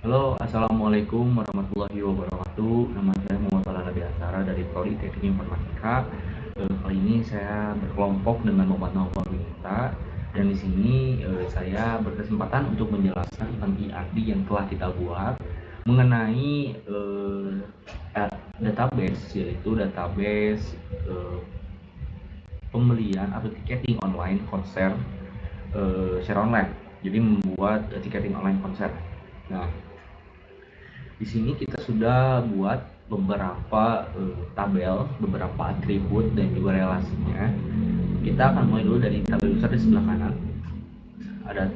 Halo, Assalamualaikum warahmatullahi wabarakatuh. Nama saya Muhammad Farhan Biasara dari Prodi Teknik Informatika. Kali ini saya berkelompok dengan Bapak Naufal Winta, dan di sini saya berkesempatan untuk menjelaskan tentang ERD yang telah kita buat mengenai database, yaitu database pembelian atau tiketing online konser secara online. Jadi membuat tiketing online konser. Nah, di sini kita sudah buat beberapa tabel, beberapa atribut dan juga relasinya. Kita akan mulai dulu dari tabel user di sebelah kanan.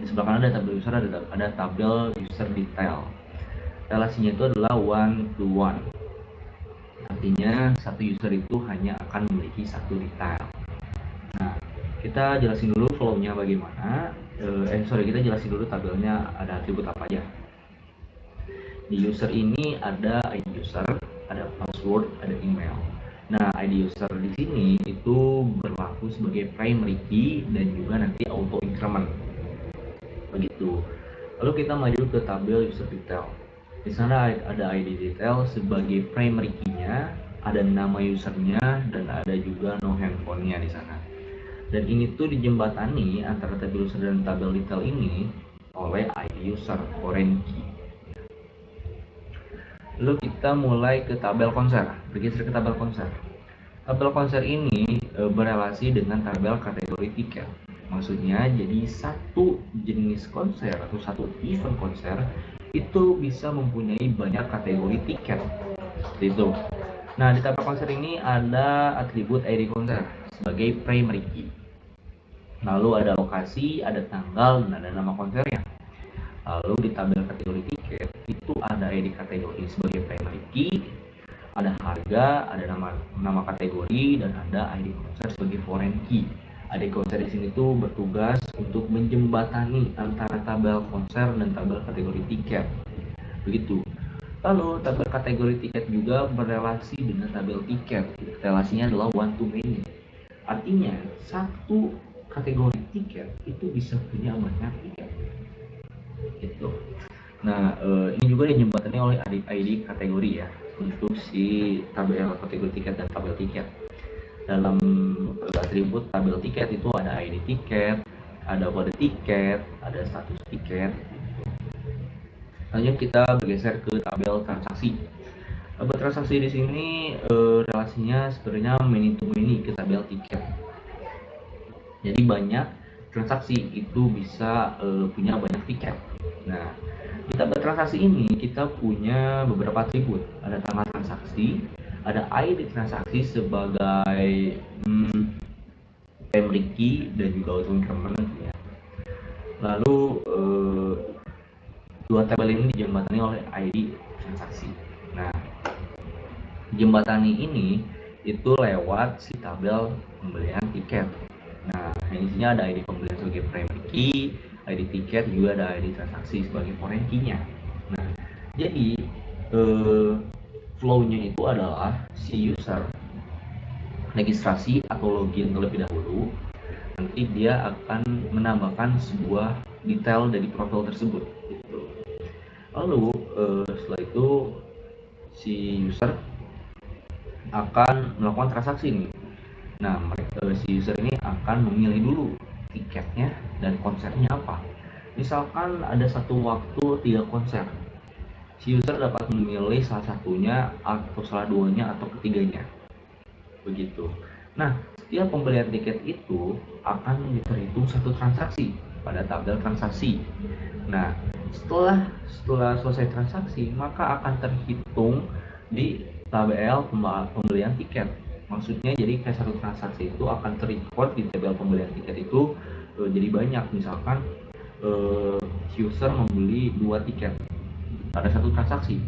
Di sebelah kanan ada tabel user, ada tabel user detail. Relasinya itu adalah one to one. Artinya satu user itu hanya akan memiliki satu detail. Nah, kita jelasin dulu flow-nya bagaimana. Kita jelasin dulu tabelnya ada atribut apa aja. Di user ini ada ID user, ada password, ada email. Nah, ID user di sini itu berlaku sebagai primary key dan juga nanti auto increment. Begitu. Lalu kita maju ke tabel user detail. Di sana ada ID detail sebagai primary key-nya, ada nama usernya, dan ada juga no handphone-nya di sana. Dan ini tuh dijembatani antara tabel user dan tabel detail ini oleh ID user, foreign key. Lalu kita mulai ke tabel konser, bergeser ke tabel konser. Tabel konser ini berelasi dengan tabel kategori tiket. Maksudnya, jadi satu jenis konser atau satu event konser itu bisa mempunyai banyak kategori tiket. Seperti itu. Nah, di tabel konser ini ada atribut ID konser sebagai primary key. Lalu ada lokasi, ada tanggal, dan ada nama konsernya. Lalu di tabel kategori tiket itu ada ID kategori sebagai primary key, ada harga, ada nama kategori, dan ada ID konser sebagai foreign key. ID konser di sini tuh bertugas untuk menjembatani antara tabel konser dan tabel kategori tiket. Begitu. Lalu tabel kategori tiket juga berelasi dengan tabel tiket. Relasinya adalah one to many. Artinya satu kategori tiket itu bisa punya banyak tiket. Gitu. Nah, ini juga dijembatani oleh ID kategori ya untuk si tabel kategori tiket dan tabel tiket. Dalam atribut tabel tiket itu ada ID tiket, ada kode tiket, ada status tiket. Lanjut kita bergeser ke tabel transaksi. Tabel transaksi di sini relasinya sebenarnya many to many ke tabel tiket. Jadi banyak transaksi itu bisa punya banyak tiket. Nah, di tabel transaksi ini kita punya beberapa atribut. Ada tanggal transaksi, ada ID transaksi sebagai primary key dan juga auto increment ya. Lalu dua tabel ini dijembatani oleh ID transaksi. Nah, jembatani ini itu lewat si tabel pembelian tiket. Nah, di sini ada ID pembelian sebagai primary key, ID tiket, juga ada ID transaksi sebagai foreign key-nya. Nah, jadi flow-nya itu adalah si user registrasi atau login terlebih dahulu. Nanti dia akan menambahkan sebuah detail dari profil tersebut. Gitu. Lalu setelah itu si user akan melakukan transaksi nih. Nah, si user ini akan memilih dulu tiketnya dan konsernya apa. Misalkan ada satu waktu 3 konser, si user dapat memilih salah satunya atau salah duanya atau ketiganya. Begitu. Nah, setiap pembelian tiket itu akan terhitung satu transaksi pada tabel transaksi. Nah, setelah selesai transaksi, maka akan terhitung di tabel pembelian tiket. Maksudnya jadi kayak satu transaksi itu akan terrecord di tabel pembelian tiket itu jadi banyak. Misalkan user membeli 2 tiket pada satu transaksi,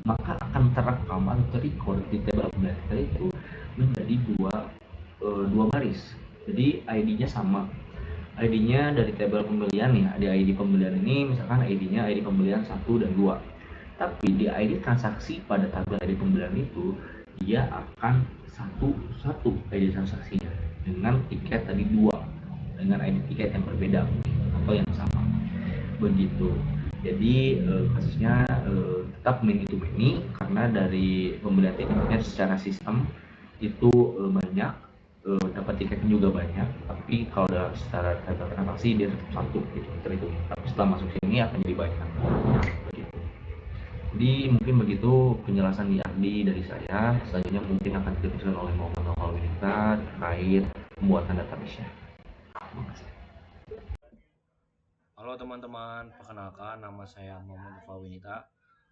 maka akan terekam atau terrecord di tabel pembelian tiket itu menjadi dua baris. Jadi ID-nya sama. ID-nya dari tabel pembelian ya, di ID pembelian ini misalkan ID-nya ID pembelian 1 dan 2. Tapi di ID transaksi pada tabel ID pembelian itu dia akan satu ID transaksinya dengan tiket tadi 2, dengan ID tiket yang berbeda atau yang sama. Begitu. Jadi kasusnya tetap many to many karena dari pembelian tiketnya secara sistem itu banyak, dapat tiketnya juga banyak, tapi kalau dalam secara data transaksi dia tetap satu gitu terhitung. Tapi setelah masuk sini akan jadi banyak. Begitu. Jadi mungkin begitu penjelasan dari saya. Selanjutnya mungkin akan diteruskan oleh Muhammad Nofal Winita terkait pembuatan database-nya. Terima kasih. Halo teman-teman, perkenalkan nama saya Muhammad Nova Winita.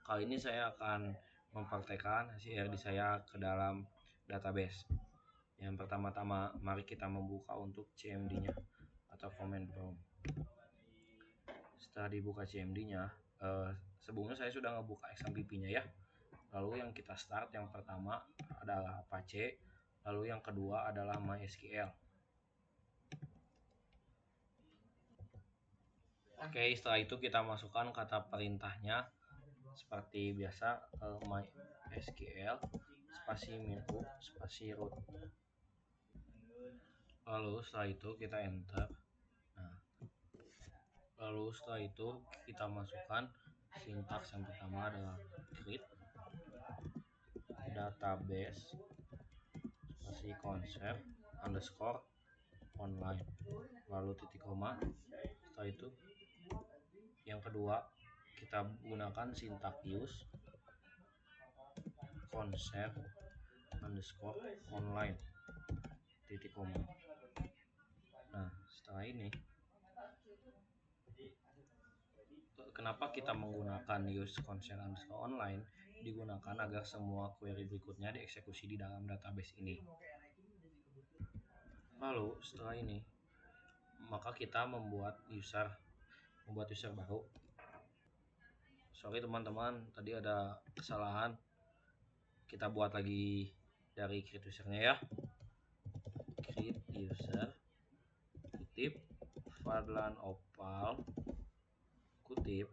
Kali ini saya akan mempraktekkan hasil RD saya ke dalam database. Yang pertama-tama, mari kita membuka untuk CMD-nya atau command prompt. Setelah dibuka CMD-nya, sebelumnya saya sudah ngebuka XMPP-nya ya. Lalu yang kita start yang pertama adalah Apache, lalu yang kedua adalah MySQL. Oke, setelah itu kita masukkan kata perintahnya seperti biasa, MySQL spasi menu spasi root. Lalu setelah itu kita enter. Nah, lalu setelah itu kita masukkan sintaks yang pertama adalah create database spasi konsep underscore online, lalu titik koma. Setelah itu yang kedua kita gunakan sintak use konsep underscore online titik koma. Nah, setelah ini kenapa kita menggunakan use konsep underscore online digunakan agar semua query berikutnya dieksekusi di dalam database ini. Lalu setelah ini maka kita membuat user baru. Sorry teman-teman, tadi ada kesalahan. Kita buat lagi dari create usernya ya. Create user kutip Fadlan Opal kutip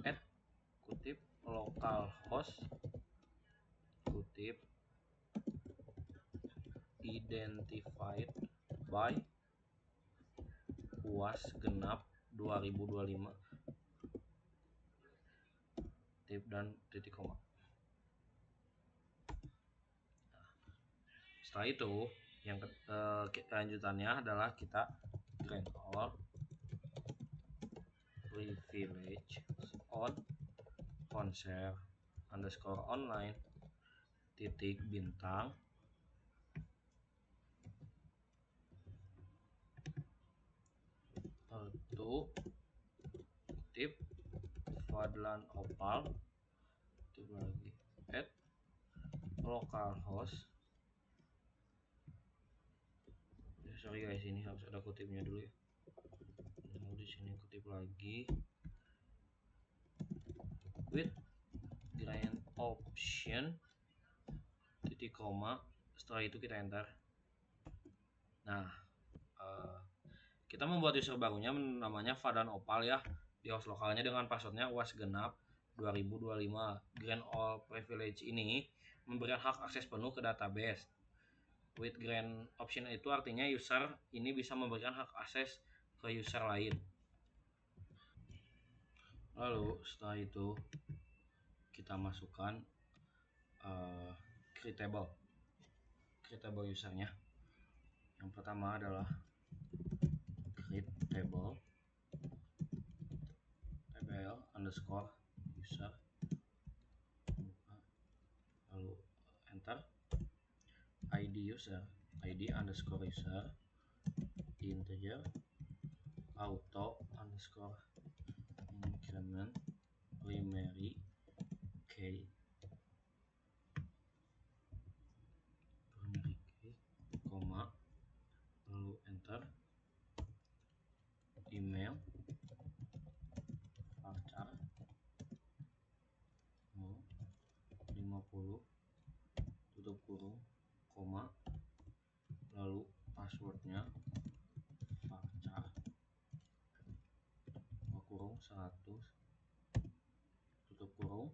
add kutip localhost kutip identified by UAS genap 2025 tip dan titik koma. Setelah itu yang lanjutannya adalah kita grant all privilege on konser underscore online titik bintang itu tip Fadlan Opal tip lagi add localhost. Sorry guys, ini harus ada kutipnya dulu ya. Lalu di sini kutip lagi with grant option titik koma. Setelah itu kita enter. Nah, kita membuat user barunya namanya Fadlan Opal ya, di host lokalnya dengan passwordnya UAS genap 2025. Grant all privilege ini memberikan hak akses penuh ke database. With grant option itu artinya user ini bisa memberikan hak akses ke user lain. Lalu setelah itu kita masukkan creatable usernya. Yang pertama adalah create table underscore user, lalu enter. ID user ID underscore user integer auto underscore increment primary key koma, lalu enter. Email varchar 50 tutup kurung koma, lalu passwordnya varchar kurung 100 tutup kurung.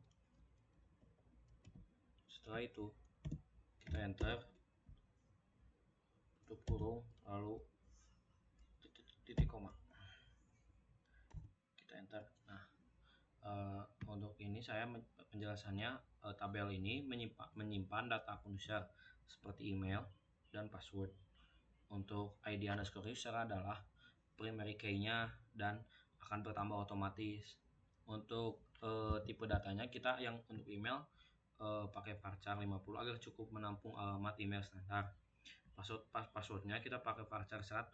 Setelah itu kita enter tutup kurung lalu titik koma, kita enter. saya penjelasannya, tabel ini menyimpan data akun user seperti email dan password. Untuk ID underscore user adalah primary key-nya dan akan bertambah otomatis. Untuk tipe datanya kita yang untuk email pakai varchar 50 agar cukup menampung alamat email standar. Passwordnya kita pakai varchar 100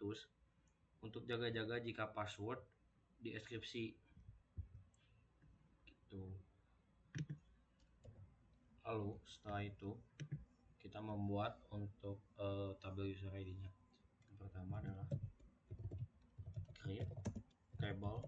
untuk jaga-jaga jika password di deskripsi gitu. Lalu setelah itu kita membuat untuk tabel user ID-nya. Yang pertama adalah create table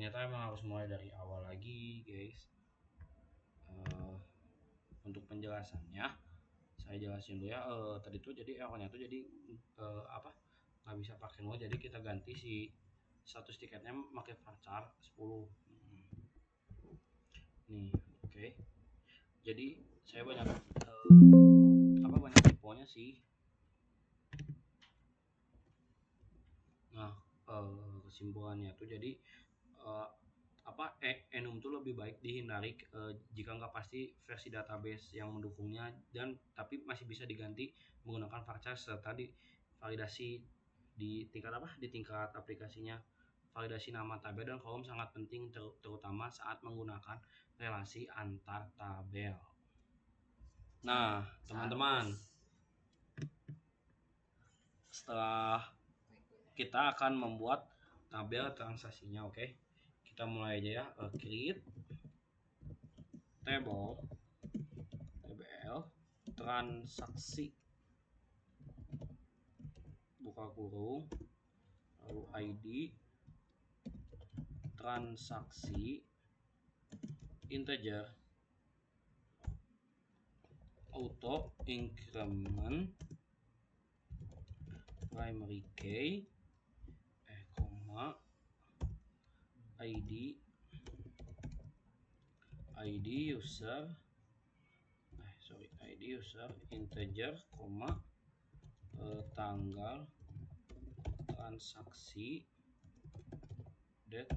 ternyata emang harus mulai dari awal lagi guys. Untuk penjelasannya saya jelasin dulu ya. Tadi tuh jadi awalnya tuh jadi nggak bisa pakai nol, jadi kita ganti si status tiketnya pakai varchar 10 nih. Oke. Jadi saya banyak banyak tiponya sih. Nah, kesimpulannya tuh jadi enum tuh lebih baik dihindari jika nggak pasti versi database yang mendukungnya, dan tapi masih bisa diganti menggunakan varchar serta validasi di tingkat aplikasinya. Validasi nama tabel dan kolom sangat penting terutama saat menggunakan relasi antar tabel. Nah, teman-teman, setelah kita akan membuat tabel transaksinya, oke? Kita mulai aja ya. Create table transaksi buka kurung lalu ID transaksi integer auto increment primary key ID user integer, tanggal transaksi date,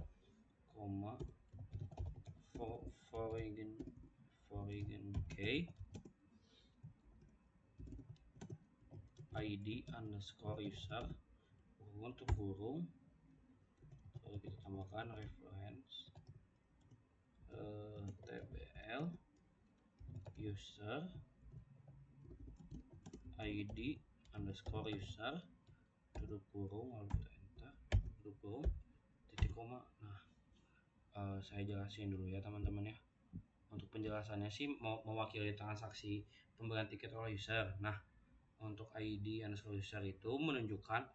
foreign key ID underscore user untuk kurung, lalu kita tambahkan reference tbl user ID underscore user tutup kurung, lalu kita enter, tutup kurung, titik koma. Nah, saya jelasin dulu ya teman-teman ya. Untuk penjelasannya sih mewakili transaksi pembelian tiket oleh user. Nah, untuk ID underscore user itu menunjukkan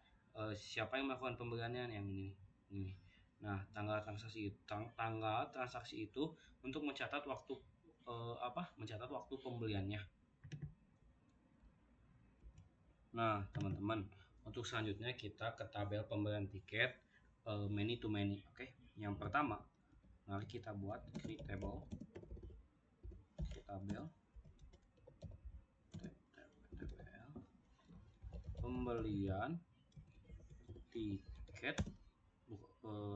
siapa yang melakukan pembeliannya, yang ini. Nah, tanggal transaksi itu untuk mencatat waktu waktu pembeliannya. Nah, teman-teman, untuk selanjutnya kita ke tabel pembelian tiket many to many. Oke. Yang pertama, mari kita buat create tabel pembelian tiket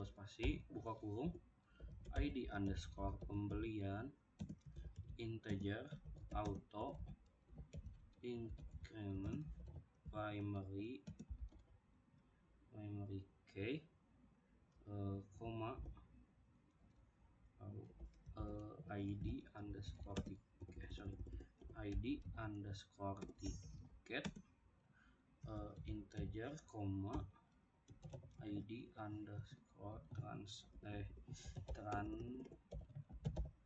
spasi buka kurung ID underscore pembelian integer auto increment primary key ID underscore ticket integer, ID underscore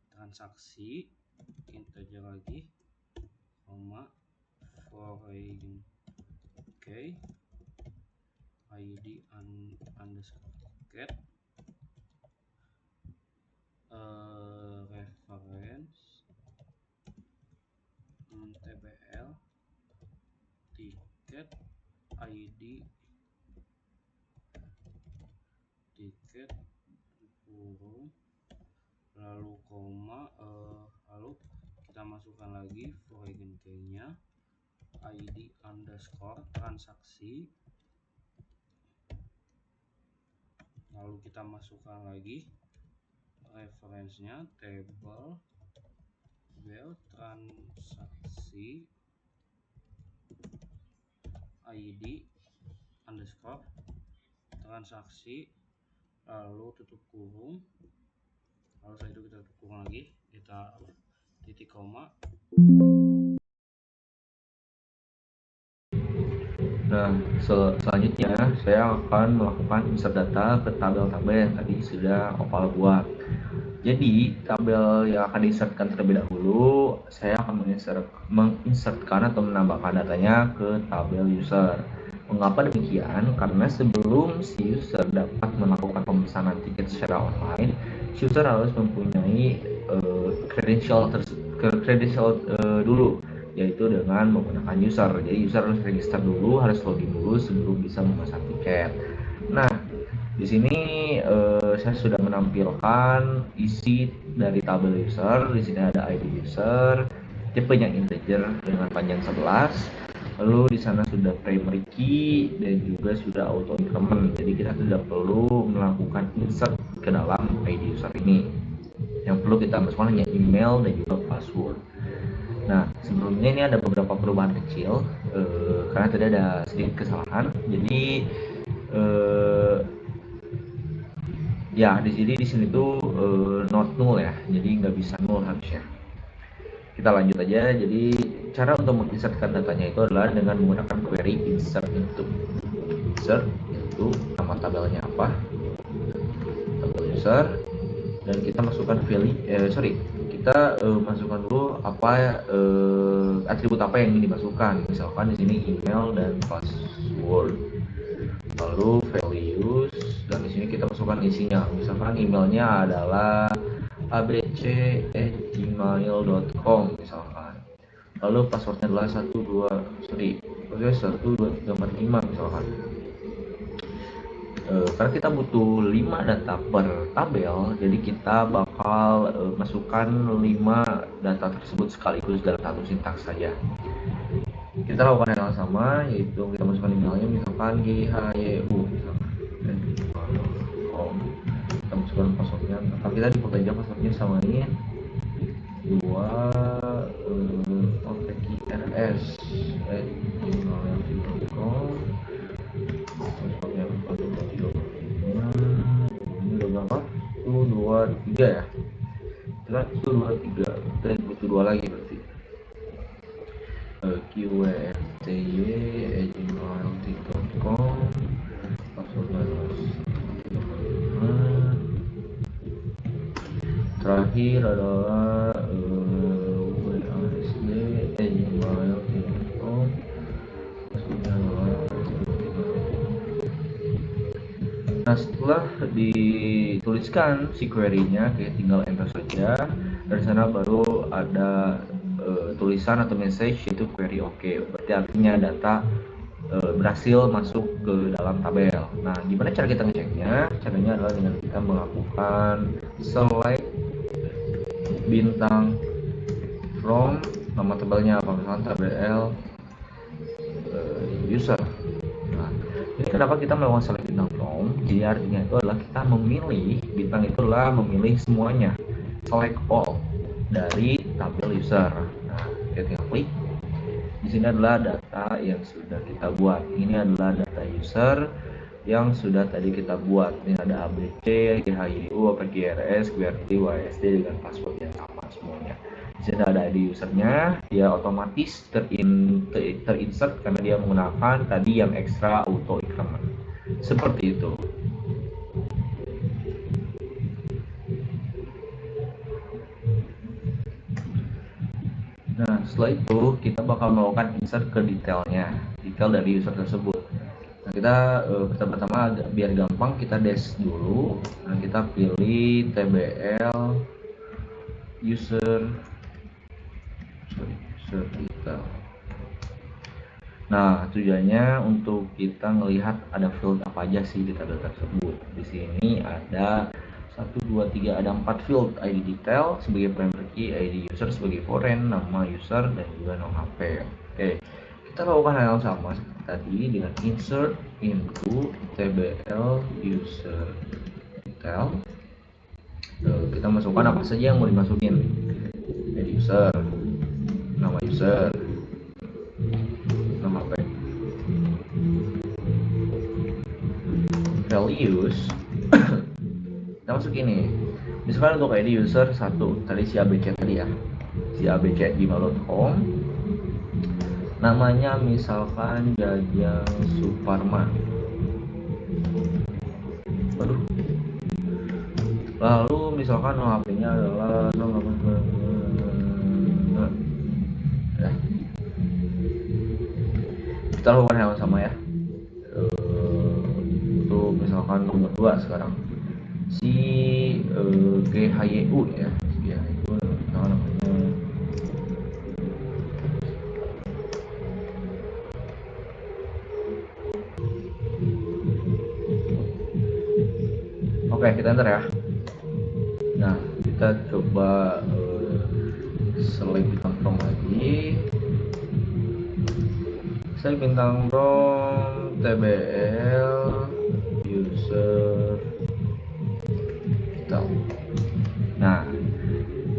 transaksi integer lagi, foreign key ID underscore ticket reference tbl tiket ID tiket kurung, lalu lalu kita masukkan lagi foreign key nya ID underscore transaksi, lalu kita masukkan lagi referensinya table transaksi ID underscore transaksi, lalu tutup kurung, lalu setelah itu kita tutup kurung lagi, kita titik koma. Nah, selanjutnya saya akan melakukan insert data ke tabel-tabel yang tadi sudah Opal buat. Jadi, tabel yang akan diinsertkan terlebih dahulu, saya akan menginsertkan atau menambahkan datanya ke tabel user. Mengapa demikian? Karena sebelum si user dapat melakukan pemesanan tiket secara online, si user harus mempunyai credential dulu, yaitu dengan menggunakan user. Jadi user harus register dulu, harus login dulu sebelum bisa memesan tiket. Nah, di sini saya sudah menampilkan isi dari tabel user. Di sini ada ID user, tipenya integer dengan panjang 11. Lalu di sana sudah primary key dan juga sudah auto increment. Jadi kita tidak perlu melakukan insert ke dalam ID user ini. Yang perlu kita masukkan hanya email dan juga password. Nah, sebelumnya ini ada beberapa perubahan kecil karena tadi ada sedikit kesalahan. Jadi ya di sini tuh not null ya, jadi nggak bisa null harusnya. Kita lanjut aja. Jadi cara untuk menginsertkan datanya itu adalah dengan menggunakan query insert into nama tabelnya apa, tabel user, dan kita masukkan kita masukkan dulu apa atribut apa yang ingin dimasukkan. Misalkan di sini email dan password, lalu values, dan di sini kita masukkan masukkan isinya. Misalkan emailnya adalah abc@gmail.com misalkan. Lalu passwordnya adalah 12345 misalkan. Karena kita butuh 5 data per tabel, jadi kita bakal masukkan 5 data tersebut sekaligus dalam satu sintaks saja. Kita lakukan hal yang sama, yaitu kita masukkan emailnya misalkan ghayu misalkan. Kita masukkan passwordnya, maka kita default aja passwordnya samain 2 opkirs@gmail.com. Passwordnya 1 2 3 ya. Kita 1 2 3, kita butuh 2 lagi berarti. qwfty@gmail.com. Passwordnya terakhir adalah wasd@gmail.com. Passwordnya adalah. Nah, setelah dituliskan si query-nya, kayak tinggal enter saja. Dari sana baru ada tulisan atau message yaitu query OK. Berarti artinya data berhasil masuk ke dalam tabel. Nah, gimana cara kita ngeceknya? Caranya adalah dengan kita melakukan select bintang from nama tabelnya apa, misalkan tabel user. Nah, ini kenapa kita melakukan select bintang from? Jadi artinya itu adalah kita memilih, bintang itu adalah memilih semuanya, select all dari tabel user. Nah, kita tinggal klik. Di sini adalah data yang sudah kita buat. Ini adalah data user yang sudah tadi kita buat. Ini ada ABC, GHIU, GRS, QWERTY, WASD dengan password yang sama semuanya. Di sini ada ID usernya, dia otomatis terinsert karena dia menggunakan tadi yang extra auto increment. Seperti itu. Nah, setelah itu kita bakal melakukan insert ke detailnya, detail dari user tersebut. Nah, kita pertama biar gampang kita dash dulu. Nah, kita pilih tbl user detail. Nah, tujuannya untuk kita melihat ada field apa aja sih di tabel tersebut. Di sini ada 1, 2, 3, ada 4 field. ID detail sebagai primary key, ID user sebagai foreign, nama user, dan juga nom HP. Oke, kita lakukan hal yang sama seperti tadi dengan insert into tbl user detail. Kita masukkan apa saja yang mau dimasukin. ID user, nama user, nama HP. Values kita masuk ini. Misalkan untuk ID user 1 tadi si ABC tadi ya, si abc@gmail.com, namanya misalkan Jajang Suparman. Waduh. Lalu misalkan nomor HP-nya adalah ya. Kita lakukan hal yang sama ya. Untuk misalkan nomor 2 sekarang si GHYU ya, GHYU namanya. Oke, kita enter ya. Nah, kita coba select bintang from lagi. Select bintang from tbl user. Nah,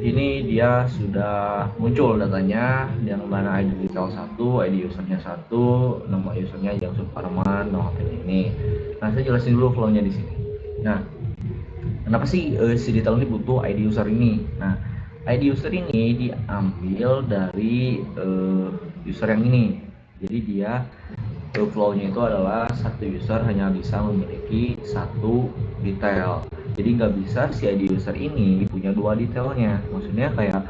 ini dia sudah muncul datanya yang mana ID detail 1, ID usernya 1, nama usernya yang Suparman, nama HP ini. Nah, saya jelasin dulu flow-nya di sini. Nah, kenapa sih si detail ini butuh ID user ini? Nah, ID user ini diambil dari user yang ini. Jadi dia flow-nya itu adalah satu user hanya bisa memiliki satu detail. Jadi nggak bisa si ID user ini punya 2 detailnya. Maksudnya kayak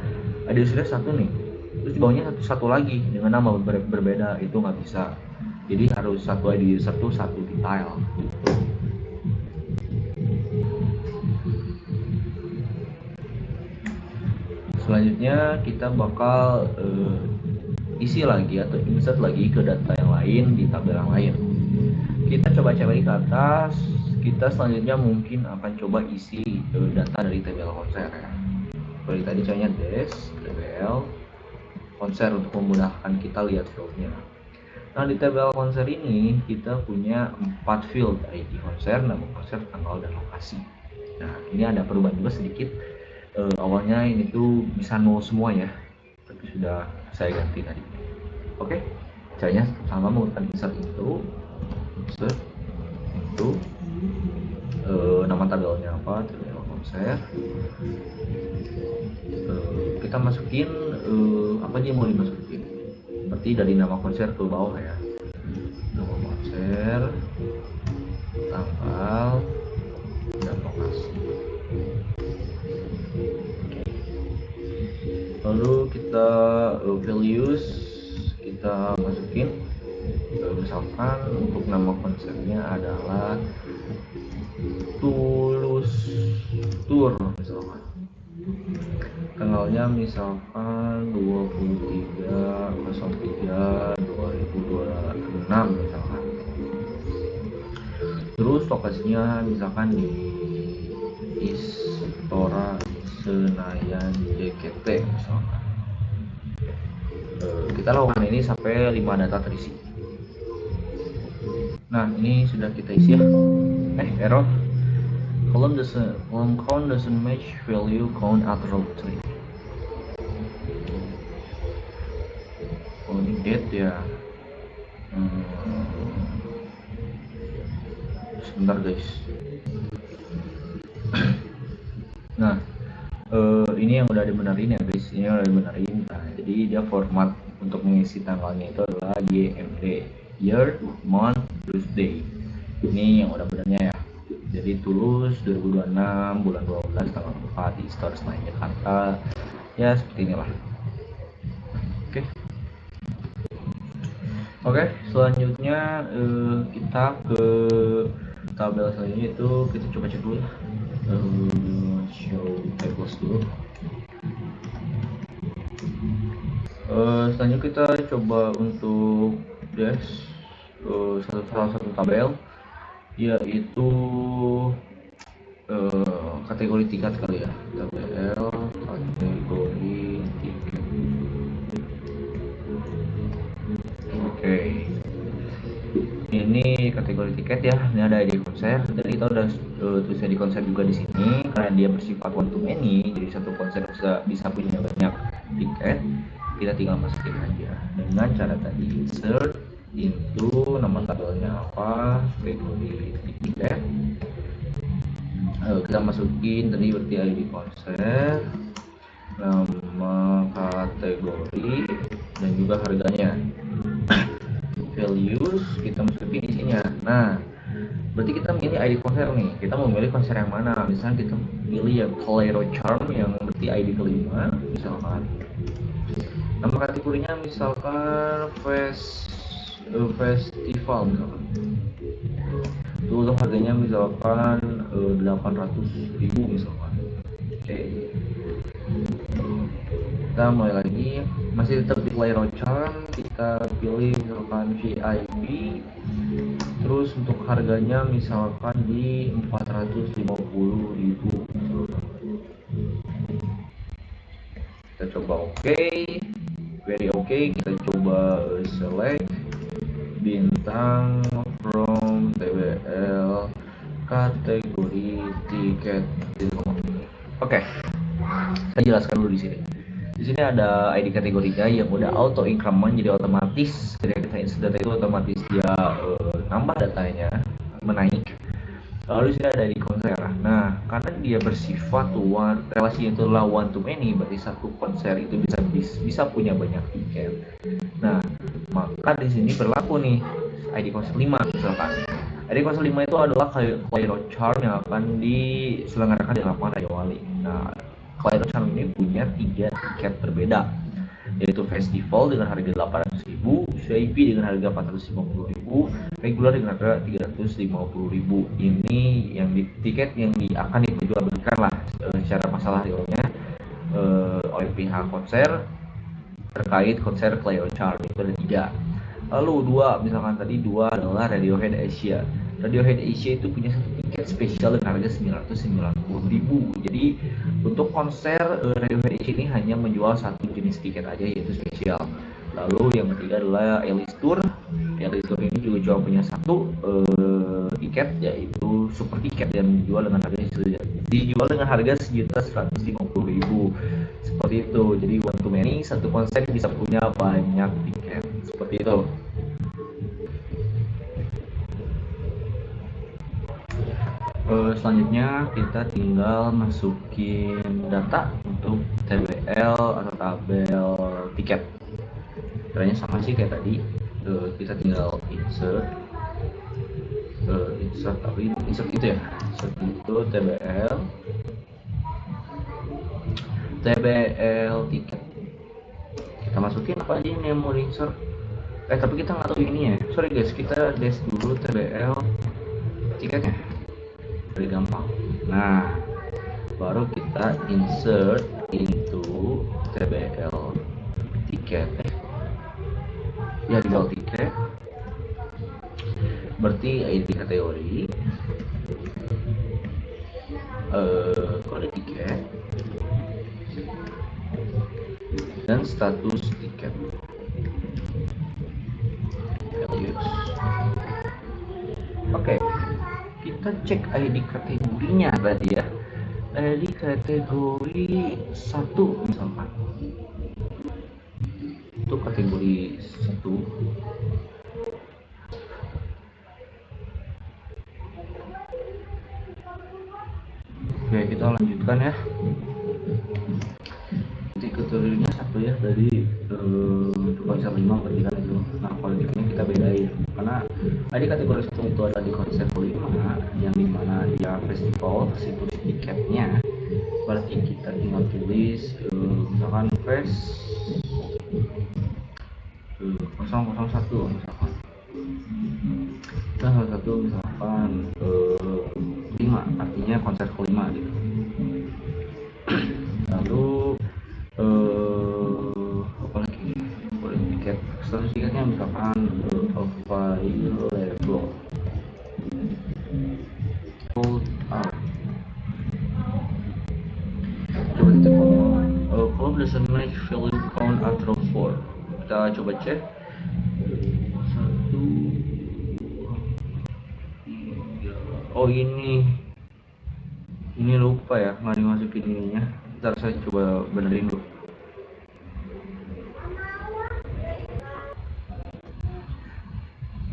ID usernya 1 nih, terus di bawahnya satu lagi dengan nama berbeda, itu nggak bisa. Jadi harus satu ID user tuh 1 detail. Selanjutnya kita bakal isi lagi atau insert lagi ke data yang lain di tabel yang lain. Kita coba cek lagi ke atas. Kita selanjutnya mungkin akan coba isi data dari tabel konser ya. Seperti tadi contohnya des tabel konser untuk memudahkan kita lihat fieldnya. Nah, di tabel konser ini kita punya 4 field, ID konser, nama konser, tanggal, dan lokasi. Nah, ini ada perubahan juga sedikit. Awalnya ini tuh bisa nol semua ya, tapi sudah saya ganti tadi. Oke, caranya sama menggunakan insert itu nama tabelnya apa, tabel konser. Kita masukin apa aja yang mau dimasukin. Berarti dari nama konser ke bawah ya, nama konser, tanggal, dan lokasi. Lalu kita values kita masukin, misalkan untuk nama konsernya adalah Tulus Tour misalkan, tanggalnya misalkan 23/03/2026 misalkan. Terus lokasinya misalkan di Istora Senayan JKT misalkan. Kita lakukan ini sampai 5 data terisi. Nah, ini sudah kita isi ya. Error. Column count doesn't match value count at row 3. Oh, ini date ya. Sebentar guys. Nah, ini yang udah dibenerin ya guys. Ini udah dibenerin. Nah, jadi dia format untuk mengisi tanggalnya itu adalah YMD, year, month, terus day. Ini yang udah benernya ya. Jadi Tulus 2026 bulan 12 tanggal 4 di Istora Senayan Jakarta. Ya seperti inilah. Oke, selanjutnya kita ke tabel selanjutnya itu kita coba cek dulu. Show tables dulu. Selanjutnya kita coba untuk dash salah satu tabel, yaitu kategori tiket kali ya, tabel kategori tiket. Oke, ini kategori tiket ya. Ini ada ID konser. Jadi kita udah tulisnya di konser juga di sini karena dia bersifat one to many. Jadi satu konser bisa punya banyak tiket. Kita tinggal masukin aja dengan cara tadi insert into nama tabelnya apa, kategori tiket. Kita masukin tadi berarti ID konser, nama kategori, dan juga harganya. Values kita masukin isinya. Nah, berarti kita milih ID konser nih. Kita mau milih konser yang mana? Misalnya kita pilih yang Colero Charm yang berarti ID kelima misalkan. Nama kategorinya misalkan festival misalkan. Itu untuk harganya misalkan 800.000 misalkan. Oke. Kita mulai lagi, masih tetap di Colero Charm, kita pilih misalkan VIP. Terus untuk harganya misalkan di 450.000 misalkan. Kita coba oke. Very okay, kita coba select bintang from TBL kategori tiket. Oke, saya jelaskan dulu di sini. Di sini ada ID kategorinya yang udah auto increment, jadi otomatis ketika kita insert data itu otomatis dia nambah datanya, menaik. Lalu di sini ada ID konser. Nah, karena dia bersifat relasinya itu adalah one to many, berarti satu konser itu bisa punya banyak tiket. Nah, maka di sini berlaku nih ID konser 5 misalkan. ID konser 5 itu adalah Colero Charm yang akan diselenggarakan di lapangan Raja Wali. Nah, Colero Charm ini punya 3 tiket berbeda, yaitu festival dengan harga 800.000, VIP dengan harga 450.000, regular dengan harga 350.000. Ini yang tiket yang akan diperjualbelikan lah secara masalah realnya oleh pihak konser terkait konser Cleo Chart. Itu ada 3. Lalu 2, misalkan tadi 2 adalah Radiohead Asia. Radiohead Asia itu punya satu tiket spesial dengan harga 990.000. Jadi untuk konser Radiohead Asia ini hanya menjual satu jenis tiket aja, yaitu spesial. Lalu yang ketiga adalah Alice Tour. Alice Tour ini juga cuma punya satu tiket, yaitu super tiket yang dijual dengan harga 1.150.000. Seperti itu. Jadi one to many, satu konser bisa punya banyak tiket. Seperti itu. Selanjutnya kita tinggal masukin data untuk TBL atau tabel tiket. Caranya sama sih kayak tadi. Kita tinggal insert itu ya. Insert itu TBL tiket. Kita masukin apa aja ini yang mau insert. Tapi kita nggak tahu ini ya. Sorry guys, kita dash dulu TBL tiketnya. Lebih gampang. Nah, baru kita insert into TBL tiket. TBL tiket. Berarti ID kategori, kode tiket, dan status tiket. Oke. Kita cek ID kategorinya tadi ya. ID kategori 1 misalkan. Itu kategori 1. Oke, kita lanjutkan ya. Jadi kategorinya 1 ya, dari konser 5 berarti kan itu. Nah, kalau di sini kita bedain karena tadi kategori 1 itu ada di konser 5 yang dimana dia festival situs tiketnya. Berarti kita tinggal tulis misalkan fest 001 misalkan. Kita 01 misalkan 5, artinya konser kelima gitu. Lalu apa lagi? Boleh tiket, status tiketnya misalkan available. Sold out. Coba kita kalau doesn't match value count atau 4. Kita coba cek. 1. Oh ini lupa ya, nggak dimasukin ininya. Ntar saya coba benerin dulu.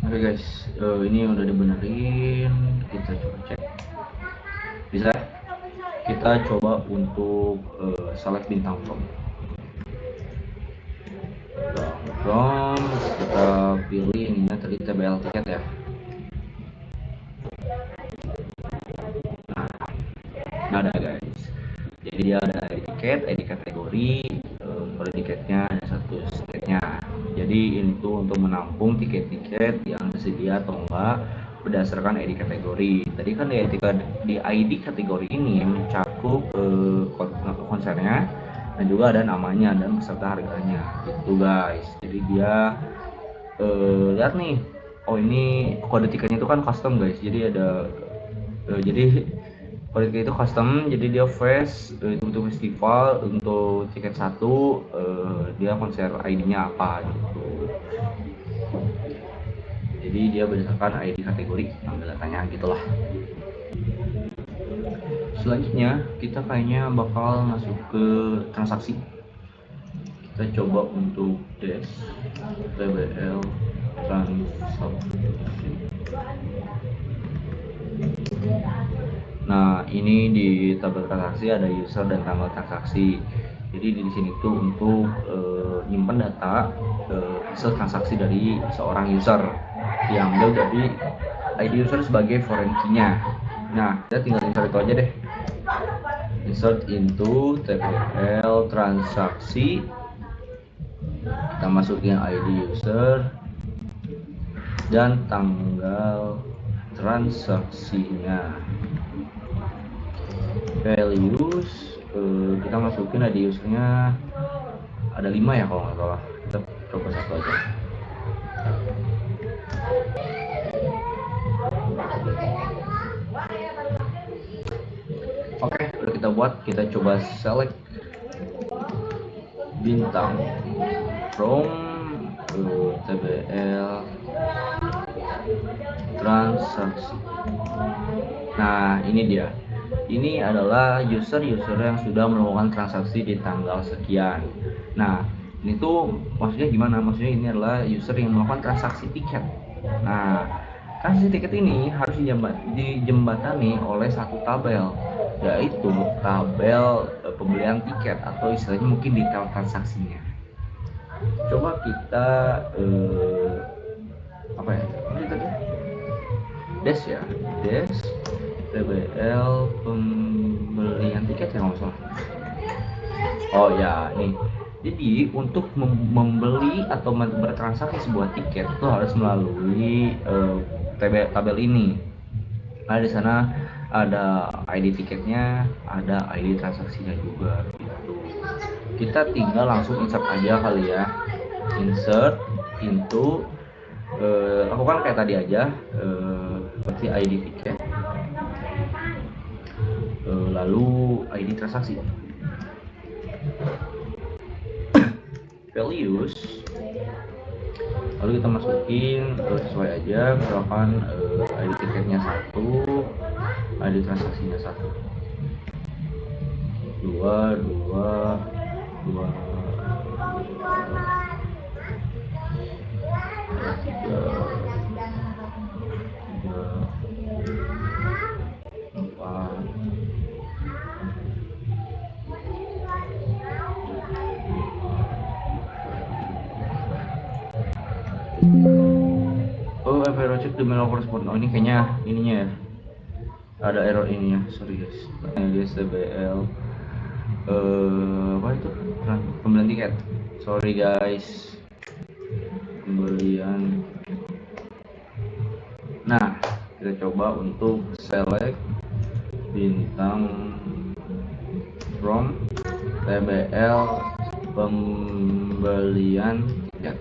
Oke guys, ini udah dibenerin. Kita coba cek. Bisa? Kita coba untuk select bintang from. Kita pilih ininya tadi TBL tiket ya. Nah ada guys. Jadi dia ada tiket, ID kategori, kode tiketnya, ada satu tiketnya. Jadi ini tuh untuk menampung tiket-tiket yang tersedia atau enggak berdasarkan ID kategori. Tadi kan di ID kategori ini mencakup konsernya dan juga ada namanya dan beserta harganya gitu guys. Jadi dia lihat nih, oh ini kode tiketnya itu kan custom guys. Jadi ada jadi kode tiket itu custom, jadi dia fresh untuk festival. Untuk tiket 1 dia konser ID-nya apa gitu. Jadi dia berdasarkan ID kategori ambil datanya gitulah. Selanjutnya kita kayaknya bakal masuk ke transaksi. Kita coba untuk dash TBL transaksi. Nah, ini di tabel transaksi ada user dan tanggal transaksi. Jadi di sini tuh untuk nyimpen data hasil transaksi dari seorang user, diambil dari ID user sebagai foreign key-nya. Nah, kita tinggal insert itu aja deh. Insert into TBL transaksi. Kita masukin ID user dan tanggal transaksinya. Values kita masukin ID usernya ada 5 ya kalau nggak salah. Kita coba satu aja. Oke, udah kita buat. Kita coba select bintang from TBL transaksi. Nah, ini dia. Ini adalah user yang sudah melakukan transaksi di tanggal sekian. Nah, ini tuh maksudnya gimana? Maksudnya ini adalah user yang melakukan transaksi tiket. Nah, transaksi tiket ini harus dijembatani oleh satu tabel, yaitu tabel pembelian tiket atau istilahnya mungkin detail transaksinya. Coba kita apa ya? Dash ya, dash TBL pembelian tiket ya, nggak salah. Oh ya, nih. Jadi untuk membeli atau bertransaksi sebuah tiket itu harus melalui tabel ini. Nah, di sana ada ID tiketnya, ada ID transaksinya juga gitu. Kita tinggal langsung insert aja kali ya. Insert into aku kan kayak tadi aja seperti ID tiket, lalu ID transaksi, values, lalu kita masukin sesuai aja, misalkan ID tiketnya 1, ID transaksinya 1, 2, 3, 4. Oh, error check the mail correspond. Oh, ini kayaknya ininya ya. Ada error ini ya, sorry guys. Guys, TBL apa itu? Pembelian tiket. Sorry guys. Pembelian. Nah, kita coba untuk select bintang from TBL pembelian tiket.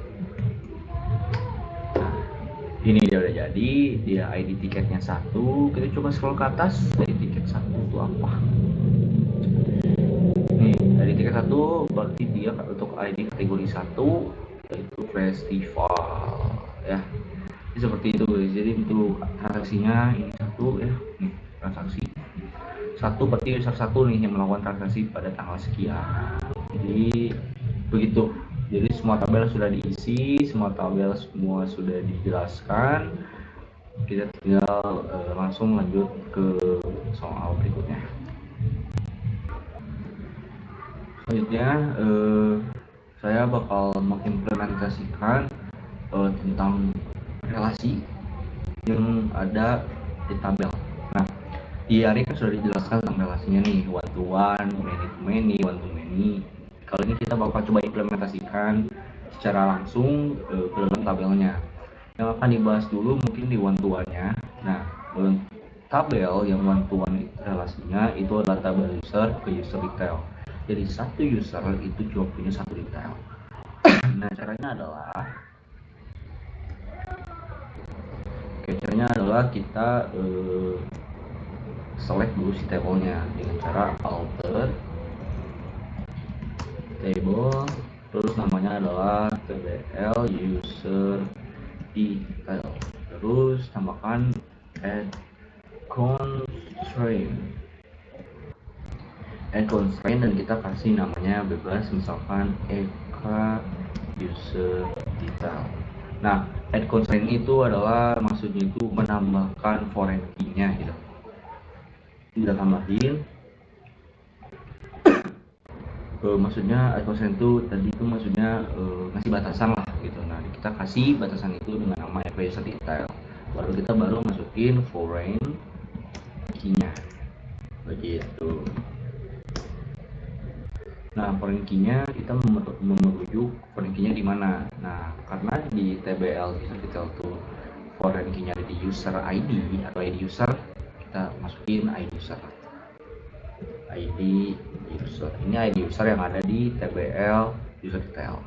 Ini dia udah jadi, dia ID tiketnya 1. Kita coba scroll ke atas, ID tiket 1 itu apa? Nih, ID tiket 1 berarti dia untuk ID kategori 1 yaitu festival ya. Jadi seperti itu guys. Jadi untuk transaksinya ini 1 ya. Nih, transaksi 1 berarti user 1 nih yang melakukan transaksi pada tanggal sekian. Jadi begitu. Jadi semua tabel sudah diisi, semua tabel semua sudah dijelaskan. Kita tinggal langsung lanjut ke soal berikutnya. Selanjutnya saya bakal mengimplementasikan tentang relasi yang ada di tabel. Nah, di hari kan sudah dijelaskan tentang relasinya nih, one to one, many to many, one to many. Kali ini kita bakal coba implementasikan secara langsung ke dalam tabelnya. Yang akan dibahas dulu mungkin di one to one-nya. Nah, tabel yang one to one relasinya itu adalah tabel user ke user detail. Jadi satu user itu cuma punya satu detail. Nah, caranya adalah kita select dulu si tabelnya dengan cara alter table, terus namanya adalah TBL user detail, terus tambahkan add constraint dan kita kasih namanya bebas, misalkan eka user detail. Nah, add constraint itu adalah maksudnya itu menambahkan foreign key-nya gitu. Kita tambahin maksudnya add constraint itu tadi itu maksudnya ngasih batasan lah gitu. Nah, kita kasih batasan itu dengan nama eka user detail. Lalu kita baru masukin foreign key-nya. Begitu. Nah, foreign key-nya kita merujuk foreign key-nya di mana. Nah, karena di TBL user detail tuh foreign key-nya ada di user ID atau ID user, kita masukin ID user. ID user. Ini ID user yang ada di TBL user detail.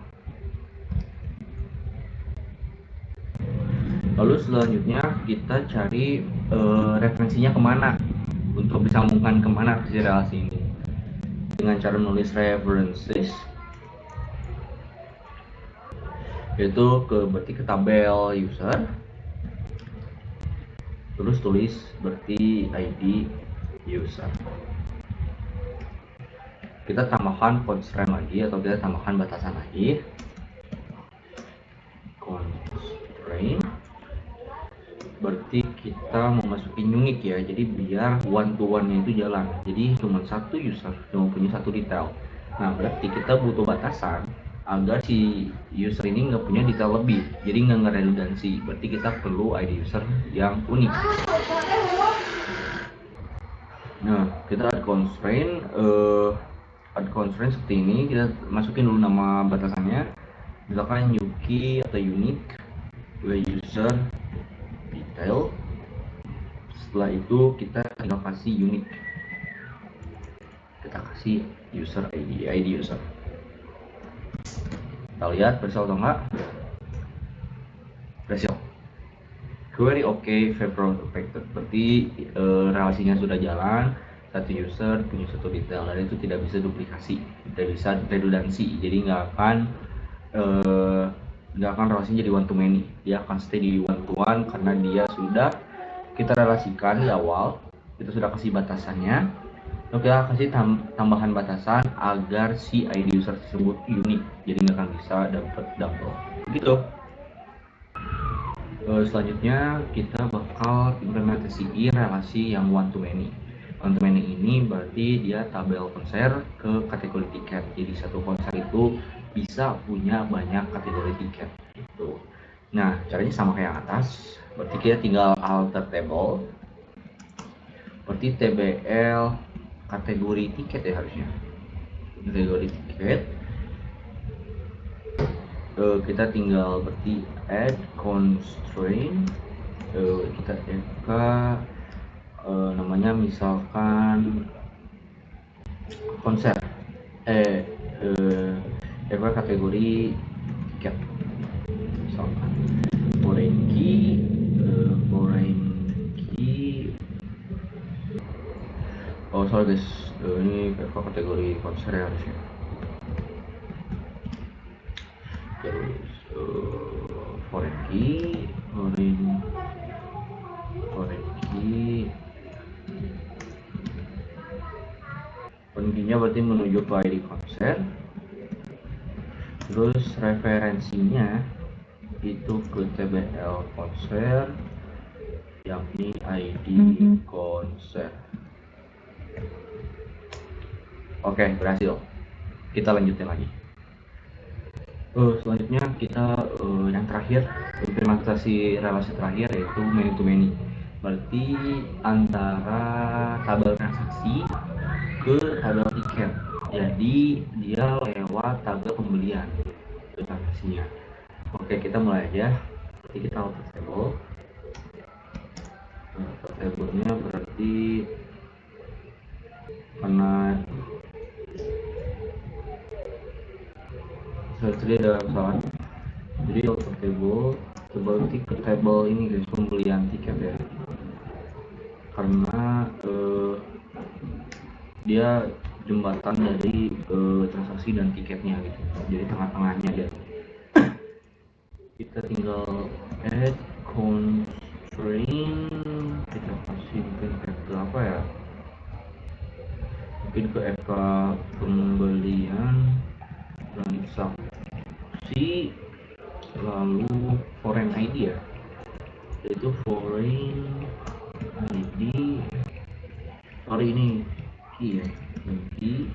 Lalu selanjutnya kita cari referensinya kemana untuk disambungkan kemana si relasi ini dengan cara menulis references, yaitu berarti ke tabel user, terus tulis berarti ID user. Kita tambahkan constraint lagi atau kita tambahkan batasan lagi, constraint berarti kita memasukin unique ya, jadi biar one to one nya itu jalan, jadi cuma satu user yang punya satu detail. Nah berarti kita butuh batasan agar si user ini nggak punya detail lebih, jadi nggak ngeredundansi. Berarti kita perlu ID user yang unik. Nah kita add constraint seperti ini. Kita masukin dulu nama batasannya, misalkan Yuki atau unique user detail. Setelah itu kita tinggal kasih unique, kita kasih user ID user. Kita lihat berhasil atau enggak. Berhasil. Query oke, favorable affected. Berarti relasinya sudah jalan, satu user punya satu detail, dan itu tidak bisa duplikasi, tidak bisa redundansi. Jadi nggak akan relasinya jadi one to many, dia akan stay di one to one karena dia sudah kita relasikan di awal, kita sudah kasih batasannya. Lalu kita kasih tambahan batasan agar si ID user tersebut unik, jadi nggak akan bisa dapat double. Begitu. Selanjutnya kita bakal implementasi relasi yang one to many. One to many ini berarti dia tabel konser ke kategori tiket. Jadi satu konser itu bisa punya banyak kategori tiket. Gitu. Nah caranya sama kayak yang atas. Berarti kita tinggal alter table. Berarti TBL kategori tiket ya harusnya. Kategori tiket. Kita tinggal berarti add constraint, kita namanya misalkan konser kategori tiket, misalkan foreign key sorry guys, ini kategori konser ya harusnya. Terus foreign key nya berarti menuju ke ID konser, terus referensinya itu ke TBL konser yakni ID konser. Oke, berhasil. Kita lanjutin lagi. Selanjutnya kita yang terakhir, implementasi relasi terakhir yaitu many to many. Berarti antara tabel transaksi ke tabel tiket. Jadi dia lewat tabel pembelian itu transaksinya. Oke, kita mulai aja. Jadi kita alter table. Alter table-nya berarti karena tadi ada kesalahan, jadi alter table ke table ini guys, pembelian tiket ya, karena dia jembatan dari transaksi dan tiketnya gitu, jadi tengah-tengahnya dia. Kita tinggal add constraint, kita kasih mungkin ke apa ya, mungkin ke FK pembelian transaksi, lalu foreign ID ya, yaitu foreign ID, sorry ini key ya, key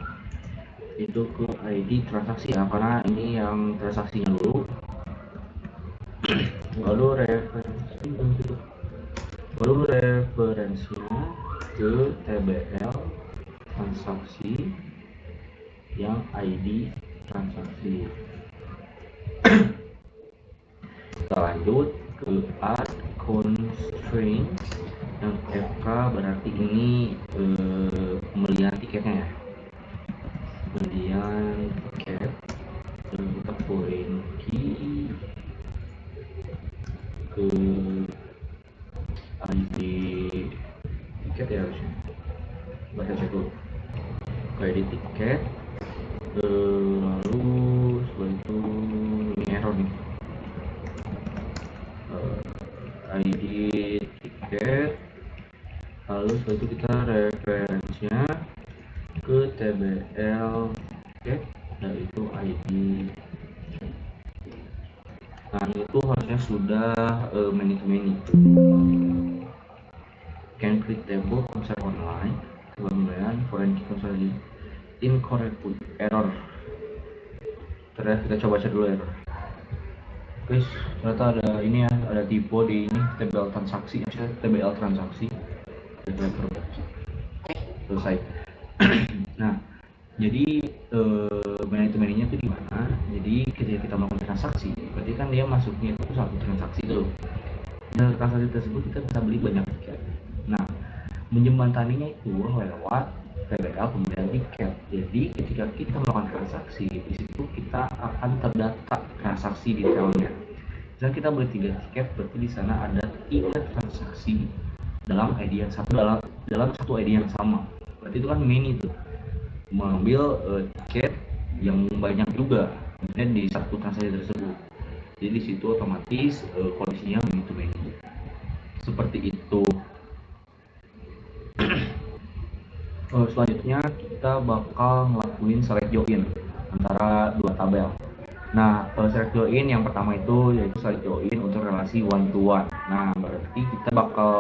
itu ke ID transaksi ya, karena ini yang transaksinya dulu, lalu referensinya ke TBL transaksi yang ID transaksi. Kita lanjut ke add constraint yang FK berarti ini pembelian tiket tiketnya ya. Kemudian tiket, kita poin key ke ID tiket ya harusnya. Baca cek dulu ke ID tiket, lalu setelah itu ini error nih. ID tiket, lalu setelah itu kita referensinya ke TBL tiket, yaitu ID. Nah itu harusnya sudah many to many. Can click table konser online, kemudian foreign key konser incorrect with error. Terus kita coba cek dulu error. Guys, ternyata ada ini ya, ada tipe di ini TBL transaksi, TBL transaksi. Selesai. Nah, jadi manajemennya itu di mana? Jadi ketika kita melakukan transaksi, berarti kan dia masuknya itu satu transaksi dulu. Dan transaksi tersebut kita bisa beli banyak tiket. Nah, menjembataninya itu lewat TBL pembelian tiket. Jadi ketika kita melakukan transaksi, di situ kita akan terdata transaksi detailnya. Misalnya kita beli 3 tiket, berarti di sana ada 3 transaksi dalam ID yang satu, dalam satu ID yang sama. Berarti itu kan many itu mengambil tiket yang banyak juga, misalnya di satu transaksi tersebut. Jadi di situ otomatis kondisinya many to many. Seperti itu. Selanjutnya kita bakal ngelakuin select join antara dua tabel. Nah, select join yang pertama itu yaitu select join untuk relasi one to one. Nah, berarti kita bakal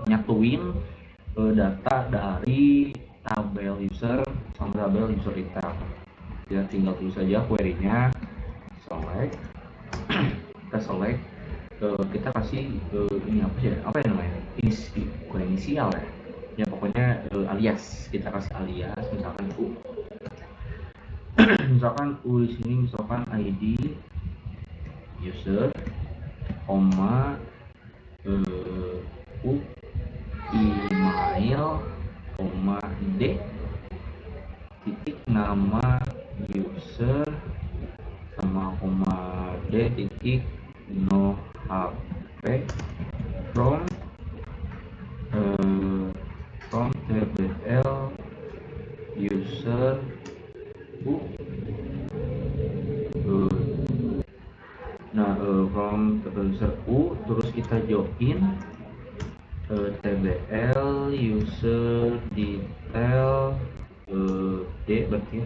nyatuin data dari tabel user sama tabel user detail. Kita tinggal tulis saja query-nya, select, kita select, kita kasih ini apa sih? Apa ya namanya? Bukan inisial ya? Ya pokoknya alias, kita kasih alias, misalkan U. Misalkan U di sini misalkan ID user, koma U email, koma D titik nama user sama koma D titik no HP from TBL user U. Nah, from user U, terus kita join TBL user detail D berarti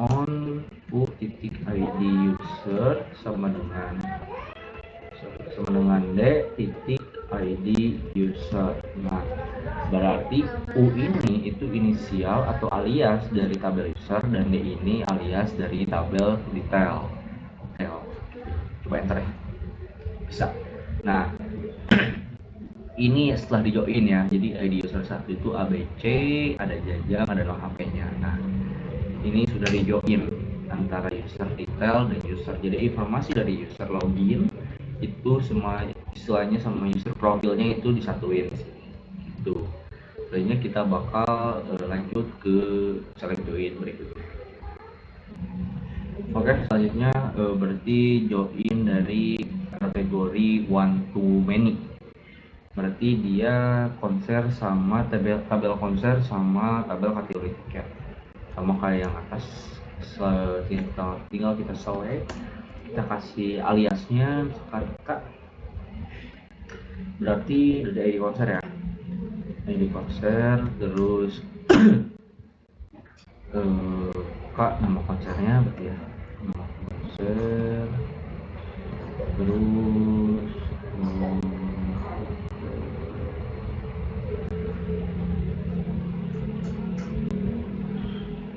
on U titik ID user sama dengan D titik ID user. Nah, berarti U ini itu inisial atau alias dari tabel user dan D ini alias dari tabel detail. Coba enter ya. Bisa. Nah, ini setelah di join ya. Jadi ID user 1 itu ABC, ada jajang, ada nomor HP-nya. Nah, ini sudah di join antara user detail dan user. Jadi informasi dari user login itu semua istilahnya sama user profilnya itu disatuin. Itu. Selanjutnya kita bakal lanjut ke select join berikutnya. Oke, selanjutnya berarti join dari kategori one to many. Berarti dia konser sama tabel konser sama tabel kategori tiket. Sama kayak yang atas, tinggal kita select, kita kasih aliasnya misalkan Kak. Berarti ada ID konser ya. ID konser terus Kak nama konsernya berarti ya. Nama konser terus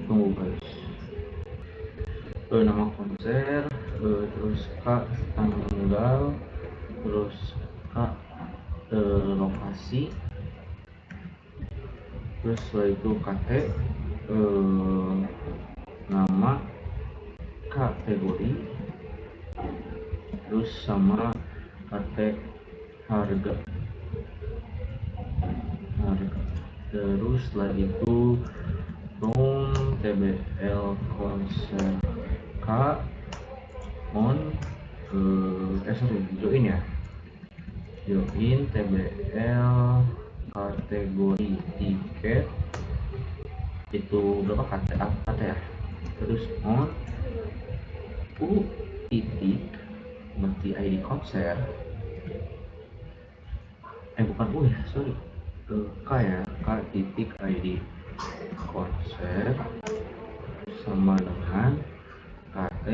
tunggu guys, nama konser terus Kak tanggal, terus Kak lokasi, terus setelah itu KT, nama, kategori, terus sama KT harga. Terus setelah itu room tbl konser k on join ya, join tbl kategori tiket itu berapa kata ya, terus on u titik berarti ID konser, bukan u ya, sorry, k ya, k titik ID konser sama dengan kt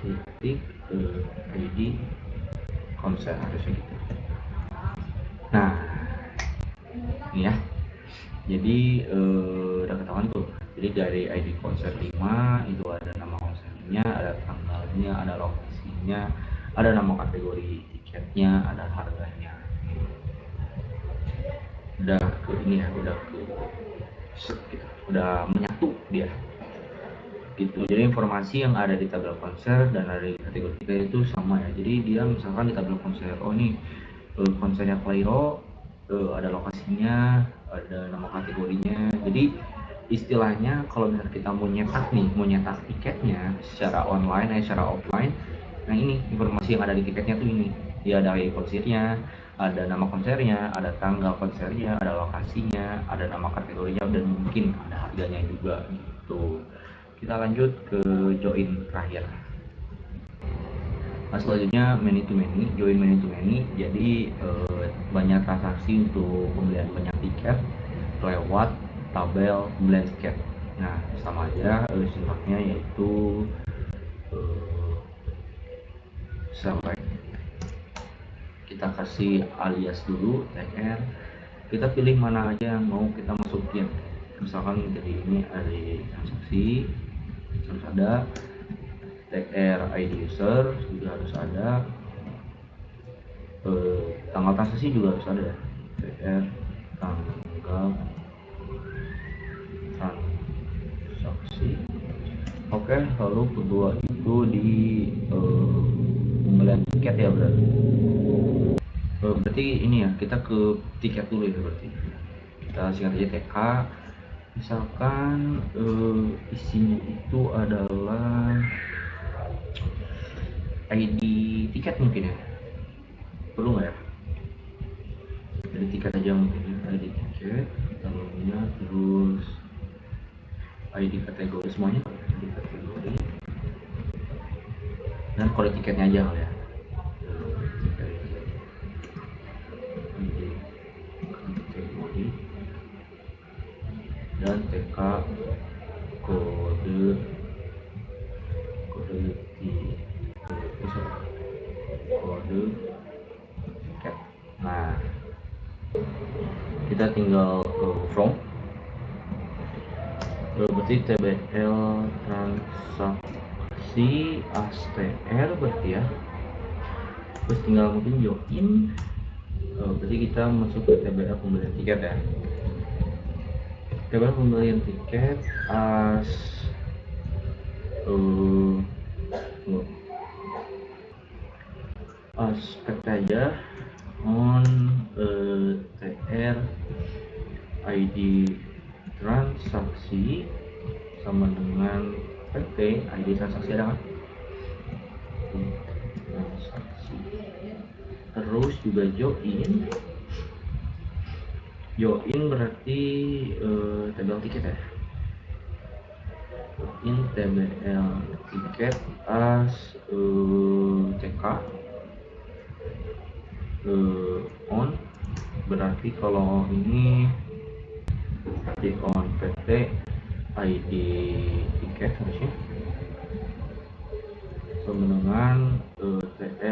titik ID konser, harusnya gitu. Nah ini ya, jadi udah ketahuan tuh. Jadi dari ID konser 5 itu ada nama konsernya, ada tanggalnya, ada lokasinya, ada nama kategori tiketnya, ada harganya. Udah ke ini ya, udah ke gitu, udah menyatu dia gitu. Jadi informasi yang ada di tabel konser dan ada di kategori tiket itu sama ya. Jadi dia misalkan di tabel konser, oh nih konsernya Clairo, ada lokasinya, ada nama kategorinya. Jadi istilahnya kalau misalnya kita mau nyetak tiketnya secara online secara offline, nah ini informasi yang ada di tiketnya tuh ini. Dia ada konsernya, ada nama konsernya, ada tanggal konsernya, ada lokasinya, ada nama kategorinya, dan mungkin ada harganya juga gitu. Kita lanjut ke join terakhir. Nah, selanjutnya many to many, join many to many. Jadi banyak transaksi untuk pembelian banyak tiket lewat tabel pembelian tiket. Nah, sama aja sintaknya, yaitu select, kita kasih alias dulu tr, kita pilih mana aja yang mau kita masukin. Misalkan jadi ini ada transaksi harus ada, tr ID user juga harus ada, tanggal transaksi juga harus ada, tr tanggal transaksi. Oke, lalu kedua itu di pembelian tiket ya, berarti ini ya, kita ke tiket dulu ya. Berarti kita singkat aja TK. Misalkan isinya itu adalah ID tiket mungkin ya, perlu nggak ya? Jadi tiket aja mungkin ya, ID tiket, namanya, terus ID kategori, semuanya ID kategori, dan kode tiketnya aja kali ya. ID kategori dan TK kode tiket. Nah, kita tinggal from, berarti tbl transaksi astr berarti ya, terus tinggal mungkin join, berarti kita masuk ke tbl pembelian tiket ya. tbl pembelian tiket as aspek aja on tr ID transaksi sama dengan pt ID transaksi ada kan, transaksi, terus juga join berarti tabel tiket ya, join tbl tiket as tk on, berarti kalau ini di on pt ID tiket harusnya sama dengan tk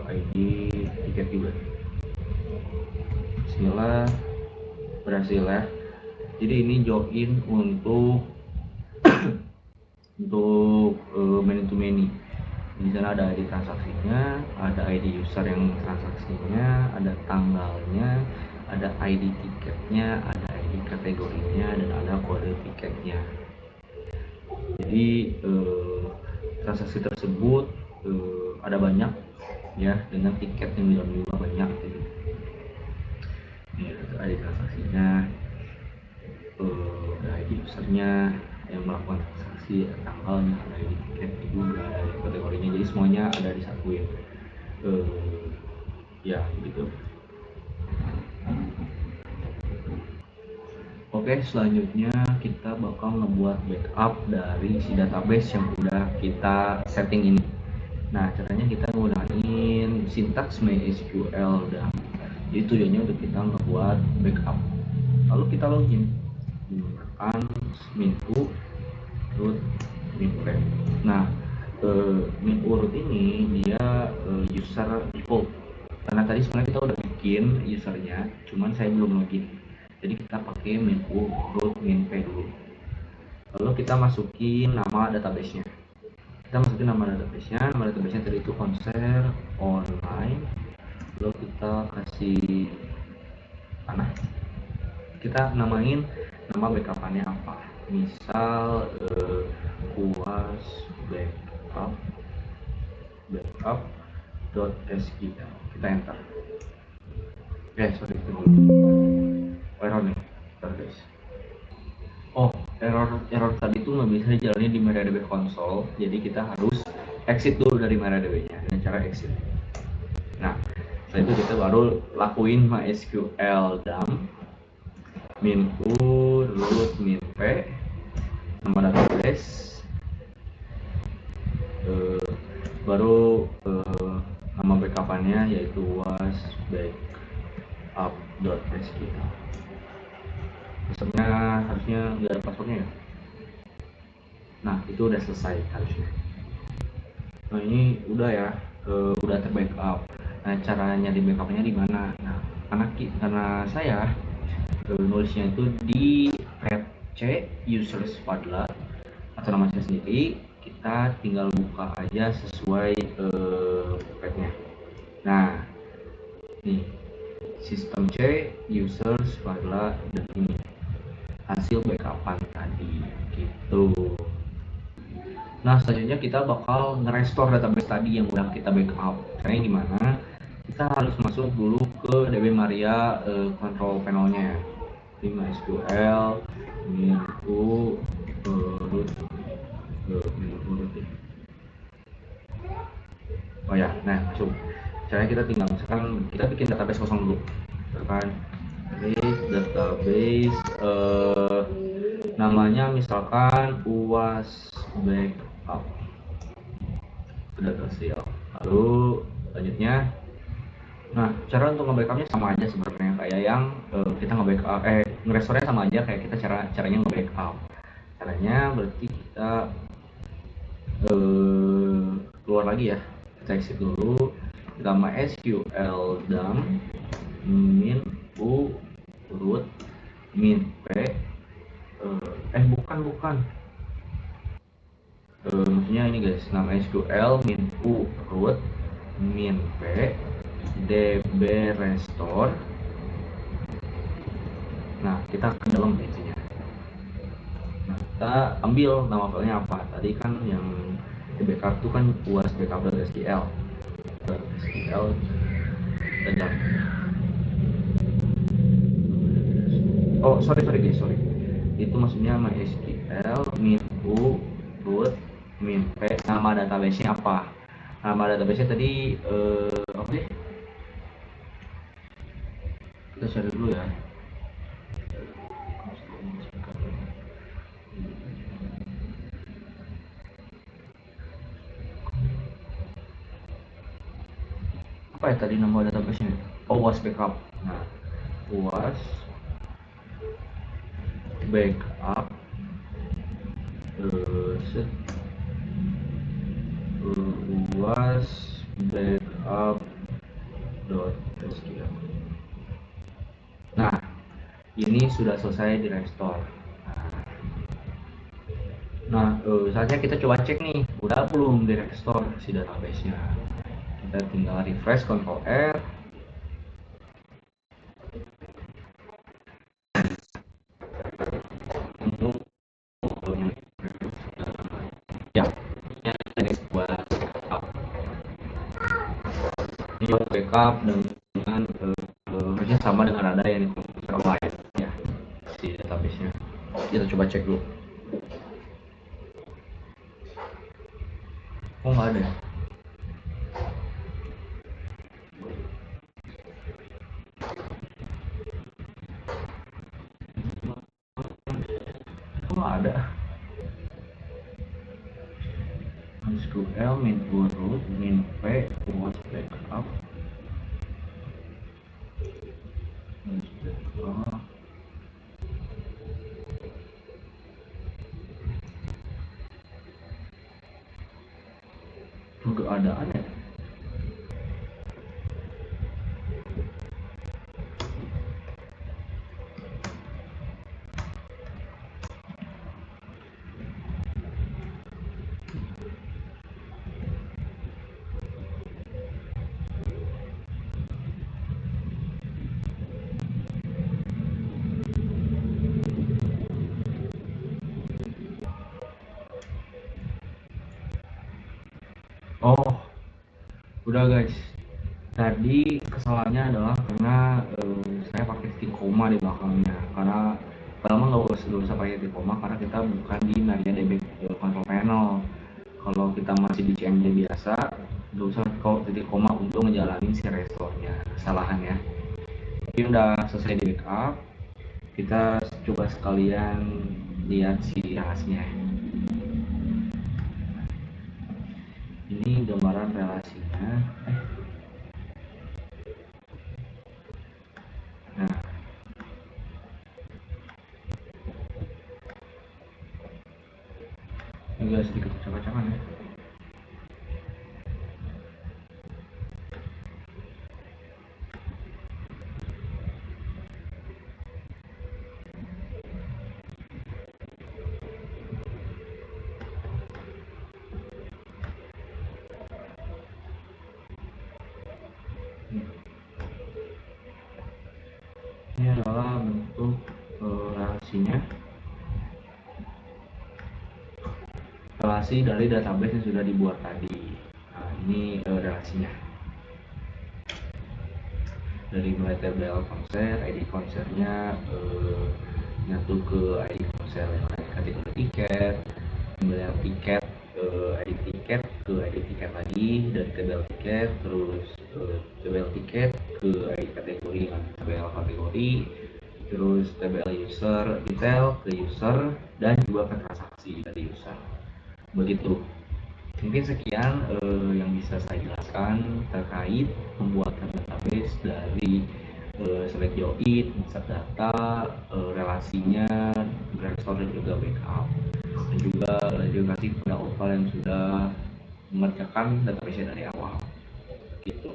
ID tiket juga. Bismillah, berhasil ya. Jadi ini join untuk many to many. Di sana ada ID transaksinya, ada ID user yang transaksinya, ada tanggalnya, ada ID tiketnya, ada ID kategorinya, dan ada kode tiketnya. Jadi transaksi tersebut ada banyak ya, dengan tiket yang juga banyak gitu. si tanggalnya, ada ID tiket juga, ada kategorinya, jadi semuanya ada disatuin. Ya gitu. Oke, selanjutnya kita bakal ngebuat backup dari si database yang udah kita setting ini. Nah, caranya kita nggunain sintaks MySQL dan jadi tujuannya untuk kita ngebuat backup. Lalu kita login menggunakan min.u root min.p. Nah, min.u root ini dia user default. Karena tadi sebenarnya kita udah bikin usernya, cuman saya belum login. Jadi kita pakai min.u root min.p dulu. Lalu kita masukin nama database-nya. Kita masukin nama database-nya tadi itu konser online. Lalu kita kasih kita namain nama backup-nya apa. Misal kuas backup.sql. Kita enter. Sorry, itu dulu. Error nih, guys. Error tadi itu nggak bisa dijalani di MariaDB console, jadi kita harus exit dulu dari MariaDB-nya dengan cara exit. Nah, setelah itu kita baru lakuin MySQL dump min.u root min.p, nama database, baru nama backup-nya yaitu was backup.sql. Passwordnya harusnya nggak ada passwordnya ya. Nah, itu udah selesai harusnya. Nah, ini udah ya, udah terbackup. Nah, caranya di backupnya di mana? Nah, karena saya nulisnya itu di c users Fadla atau nama saya sendiri, kita tinggal buka aja sesuai pathnya. Nah, nih sistem C users Fadla dan ini hasil backupan tadi gitu. Nah, selanjutnya kita bakal nge-restore database tadi yang udah kita backup. Caranya gimana? Kita harus masuk dulu ke DB Maria control panelnya. Di MySQL min.u root nah masuk. Caranya kita tinggal misalkan kita bikin database kosong dulu. Misalkan database namanya misalkan uas backup database. Lalu selanjutnya, nah cara untuk nge-backupnya sama aja sebenarnya kayak yang kita nge-backup nge-restore sama aja kayak kita caranya nge-backup. Caranya berarti kita keluar lagi ya, kita exit dulu, kita MySQL dump min.u root min.p bukan maksudnya ini guys, nama SQL min.u root min.p db restore. Nah, kita ke dalam isinya. Nah, kita ambil nama filenya apa. Tadi kan yang di backup itu kan uas backup.sql dan sorry guys, itu maksudnya MySQL min.u root min.p, nama database-nya apa. Nama database-nya tadi oke. Kita cari dulu ya. Apa ya tadi nama database-nya? UAS backup. Nah, UAS backup UAS backup.sql. Nah, ini sudah selesai di restore. Nah, saatnya kita coba cek nih, udah belum di restore si database-nya. Kita tinggal refresh, Ctrl R. Ya, ini buat backup. Ini buat backup dengan harusnya sama dengan ada yang di komputer lain ya si database-nya. Kita coba cek dulu. Oh nggak ada. Oh nggak ada. SQL min root min p was backup. Udah ada aneh. Oh, udah guys. Tadi kesalahannya adalah karena saya pakai titik koma di belakangnya. Karena pertama nggak usah pakai titik koma karena kita bukan di MariaDB control panel. Kalau kita masih di CMD biasa, nggak usah kau titik koma untuk ngejalanin si restore-nya. Kesalahan ya. Tapi udah selesai di backup. Kita coba sekalian lihat si hasilnya. Ini gambaran relasinya. Nah, ini agak sedikit acak-acakan ya. Ini adalah bentuk relasinya, relasi dari database yang sudah dibuat tadi. Nah, ini relasinya dari mulai tabel konser, ID konsernya nyatu ke ID konser yang lain, kategori tiket, ambil tiket, ID tiket ke ID tiket lagi, dari tabel tiket terus tabel tiket ke ID kategori, tabel kategori, terus tabel user detail ke user, dan juga ke transaksi dari user. Begitu. Mungkin sekian yang bisa saya jelaskan terkait pembuatan database dari select join, insert data, relasinya, restore dan juga backup, dan juga terima kasih kepada Opal yang sudah mengerjakan database dari awal. Gitu.